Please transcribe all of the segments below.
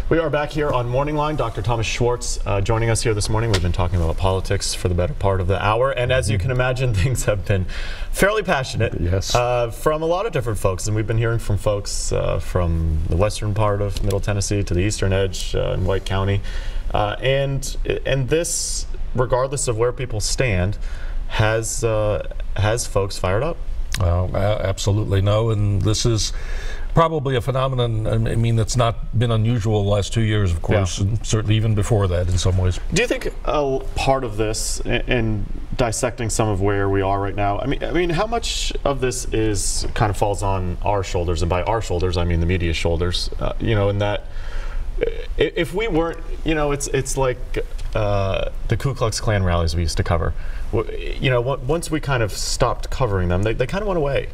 We are back here on Morning Line. Dr. Thomas Schwartz joining us here this morning. We've been talking about politics for the better part of the hour, and as you can imagine, things have been fairly passionate from a lot of different folks, and we've been hearing from folks from the western part of Middle Tennessee to the eastern edge in White County, and this, regardless of where people stand, has folks fired up. Absolutely no, and this is probably a phenomenon, I mean, that's not been unusual the last 2 years, of course, and certainly even before that in some ways. Do you think part of this, in dissecting some of where we are right now, I mean, how much of this is kind of falls on our shoulders, and by our shoulders, I mean the media's shoulders, you know, in that if we weren't, you know, it's like the Ku Klux Klan rallies we used to cover. You know, once we kind of stopped covering them, they kind of went away.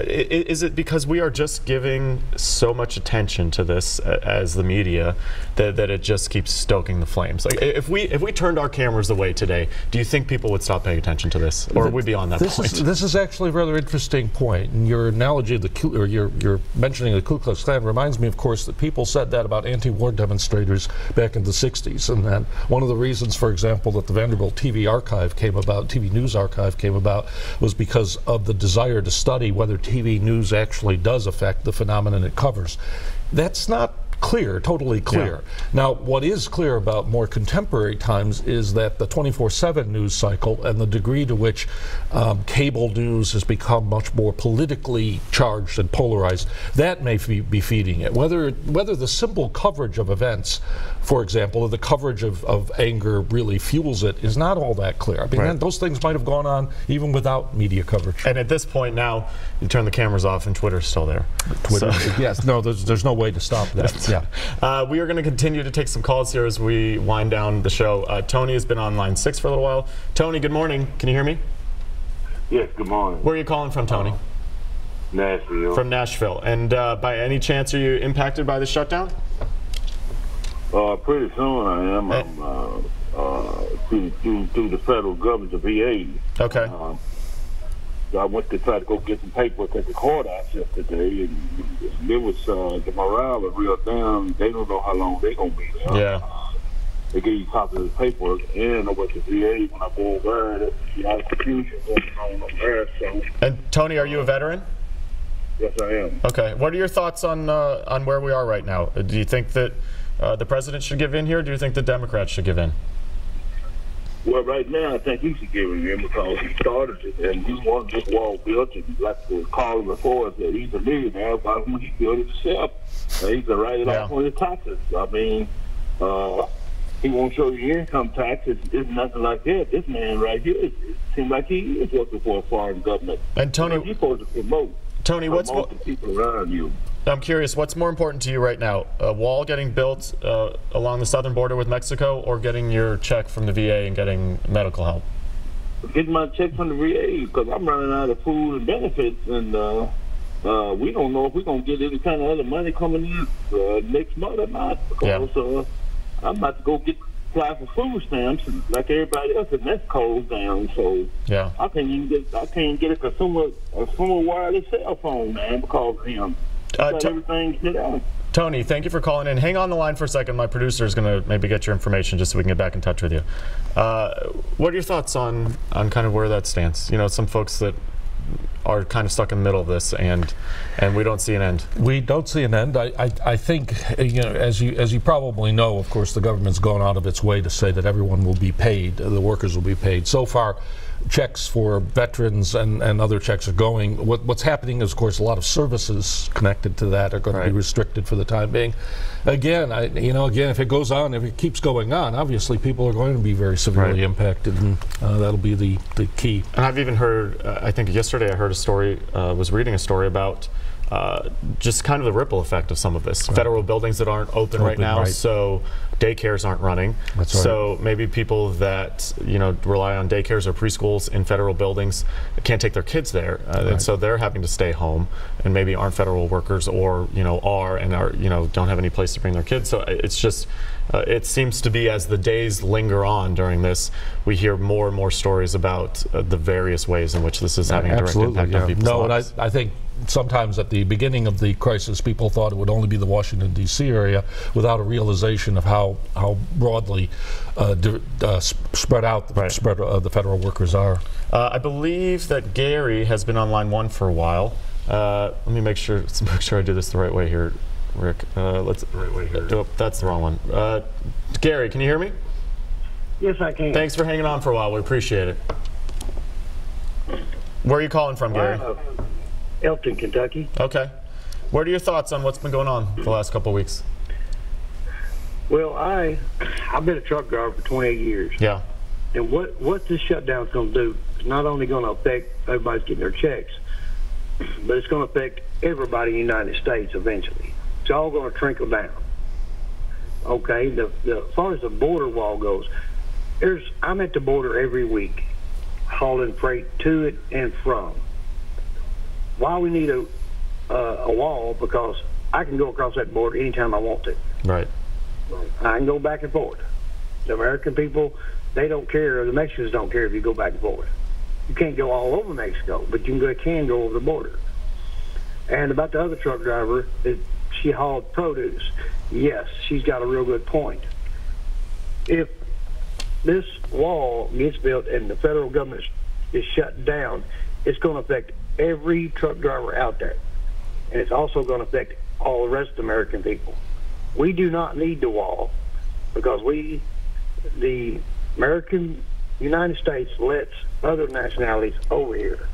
Is it because we are just giving so much attention to this as the media that it just keeps stoking the flames? Like, if we turned our cameras away today, do you think people would stop paying attention to this, or are we beyond that point? This is actually a rather interesting point. And your analogy of your mentioning the Ku Klux Klan reminds me, of course, that people said that about anti-war demonstrators back in the 60s, and that one of the reasons, for example, that the Vanderbilt TV archive came about, TV news archive came about, was because of the desire to study whether TV news actually does affect the phenomenon it covers. That's not clear, totally clear. Yeah. Now, what is clear about more contemporary times is that the 24/7 news cycle and the degree to which cable news has become much more politically charged and polarized, that may be feeding it. Whether the simple coverage of events, for example, or the coverage of anger really fuels it is not all that clear. I mean, those things might have gone on even without media coverage. And at this point now, you turn the cameras off and Twitter's still there. Twitter, yes, no, there's no way to stop that. Yeah. We are going to continue to take some calls here as we wind down the show. Tony has been on line 6 for a little while. Tony, good morning. Can you hear me? Yes, good morning. Where are you calling from, Tony? Nashville. From Nashville. And by any chance, are you impacted by the shutdown? Pretty soon I am. Through the federal government, the VA. Okay. I went to try to go get some paperwork at the courthouse yesterday, and it was the morale was real down. They don't know how long they're gonna be there. Yeah. They give you copies of the paperwork, and I went to VA when I go over there. There's a lot of confusion going on there. So. And Tony, are you a veteran? Yes, I am. Okay. What are your thoughts on where we are right now? Do you think that the president should give in here? Or do you think the Democrats should give in? Well, right now, I think he should give it in because he started it, and he wanted this wall built, and like the caller before said, he's a millionaire. Why wouldn't he build it himself? He can write it off on his taxes. I mean, he won't show you income taxes. It's nothing like that. This man right here, it seems like he is working for a foreign government. And Tony, he's supposed to promote. Tony, what's the people around you? I'm curious, what's more important to you right now? A wall getting built along the southern border with Mexico, or getting your check from the VA and getting medical help? Getting my check from the VA, because I'm running out of food and benefits, and we don't know if we're going to get any kind of other money coming in next month or not. Because I'm about to go apply for food stamps like everybody else, and that's closed down. So I can't get a consumer wireless cell phone, man, because of him. Tony, thank you for calling in. Hang on the line for a second. My producer is going to maybe get your information just so we can get back in touch with you. What are your thoughts on kind of where that stands? You know, some folks that are kind of stuck in the middle of this, and we don't see an end. We don't see an end. I think, you know, as you probably know, of course, the government's gone out of its way to say that everyone will be paid, the workers will be paid. So far, checks for veterans and other checks are going. What's happening is, of course, a lot of services connected to that are going to be restricted for the time being. Again, if it goes on, if it keeps going on, obviously people are going to be very severely impacted, and that'll be the key. And I've even heard, I think yesterday I heard a story, was reading a story about just kind of the ripple effect of some of this. Federal buildings that aren't open right now, so daycares aren't running. So maybe people that rely on daycares or preschools in federal buildings can't take their kids there, and so they're having to stay home, and maybe aren't federal workers, or don't have any place to bring their kids. So it's just it seems to be, as the days linger on during this, we hear more and more stories about the various ways in which this is having a direct impact on people's lives. And I think sometimes at the beginning of the crisis, people thought it would only be the Washington, D.C. area, without a realization of how broadly spread out the federal workers are. I believe that Gary has been on line 1 for a while. Let me make sure I do this the right way here, Rick. Let's right way here. Oh, that's the wrong one. Gary, can you hear me? Yes, I can. Thanks for hanging on for a while. We appreciate it. Where are you calling from, Gary? Elton, Kentucky. Okay. What are your thoughts on what's been going on the last couple of weeks? Well, I've been a truck driver for 28 years. Yeah. And what this shutdown is going to do is not only going to affect everybody's getting their checks, but it's going to affect everybody in the United States eventually. It's all going to trickle down. Okay, as far as the border wall goes, I'm at the border every week, hauling freight to it and from. Why we need a wall? Because I can go across that border anytime I want to. Right. I can go back and forth. The American people, they don't care. The Mexicans don't care if you go back and forth. You can't go all over Mexico, but you can go over the border. And about the other truck driver, she hauled produce. Yes, she's got a real good point. If this wall gets built and the federal government is shut down, it's going to affect every truck driver out there. And it's also going to affect all the rest of the American people. We do not need the wall because the United States lets other nationalities over here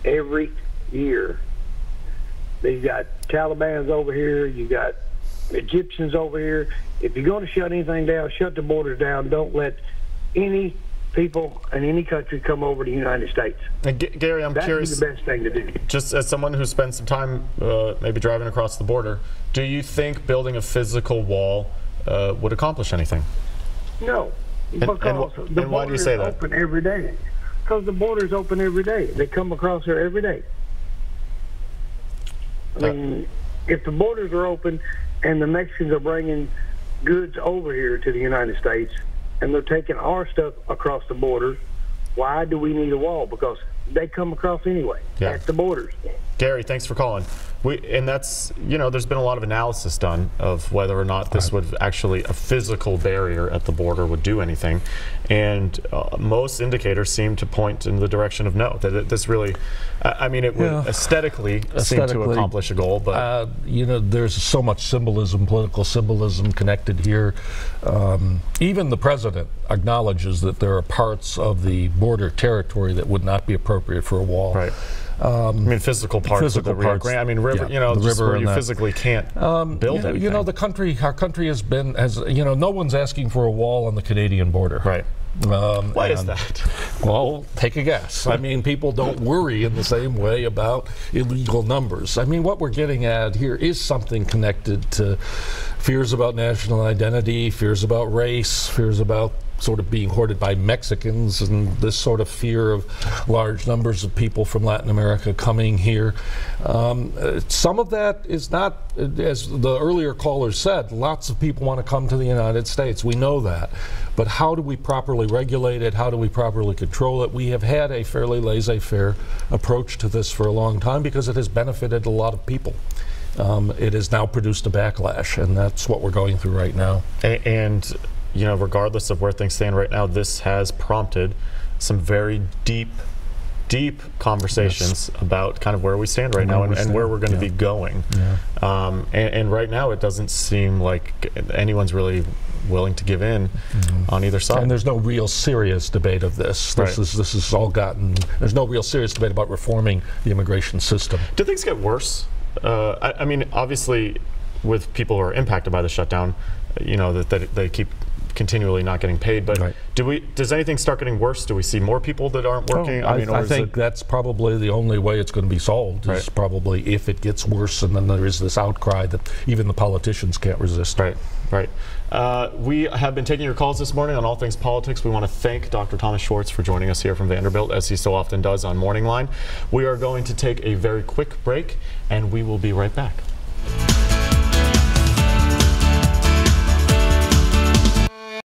every year. You've got Talibans over here, you got Egyptians over here. If you're going to shut anything down, shut the borders down. Don't let any people in any country come over to the United States. And Gary, I'm curious. That'd be the best thing to do. Just as someone who spent some time maybe driving across the border, do you think building a physical wall would accomplish anything? No, because and why do you say that? Open every day. Because the border is open every day. They come across here every day. I mean, if the borders are open and the Mexicans are bringing goods over here to the United States and they're taking our stuff across the border, why do we need a wall? Because they come across anyway at the borders. Gary, thanks for calling. And that's, there's been a lot of analysis done of whether or not this would actually, a physical barrier at the border would do anything. And most indicators seem to point in the direction of no, that this really, it would aesthetically seem to accomplish a goal. But there's so much symbolism, political symbolism connected here. Even the president acknowledges that there are parts of the border territory that would not be appropriate for a wall. Right. Physical parts of the Rio Grande. River, the river where you physically can't build anything. Our country has no one's asking for a wall on the Canadian border. Right. Why is that? Well, take a guess. People don't worry in the same way about illegal numbers. What we're getting at here is something connected to fears about national identity, fears about race, fears about sort of being hoarded by Mexicans, and this sort of fear of large numbers of people from Latin America coming here. Some of that is not, as the earlier caller said, lots of people want to come to the United States. We know that. But how do we properly regulate it? How do we properly control it? We have had a fairly laissez-faire approach to this for a long time because it has benefited a lot of people. It has now produced a backlash, and that's what we're going through right now. And regardless of where things stand right now, this has prompted some very deep conversations about kind of where we stand right now and where we're going to be going. Yeah. And right now, it doesn't seem like anyone's really willing to give in on either side. And there's no real serious debate of this. This is all gotten. There's no real serious debate about reforming the immigration system. Do things get worse? Obviously, with people who are impacted by the shutdown, that they keep continually not getting paid, but does anything start getting worse? Do we see more people that aren't working? I think that's probably the only way it's going to be solved, is probably if it gets worse and then there is this outcry that even the politicians can't resist. Right. We have been taking your calls this morning on all things politics. We want to thank Dr. Thomas Schwartz for joining us here from Vanderbilt, as he so often does on Morning Line. We are going to take a very quick break, and we will be right back.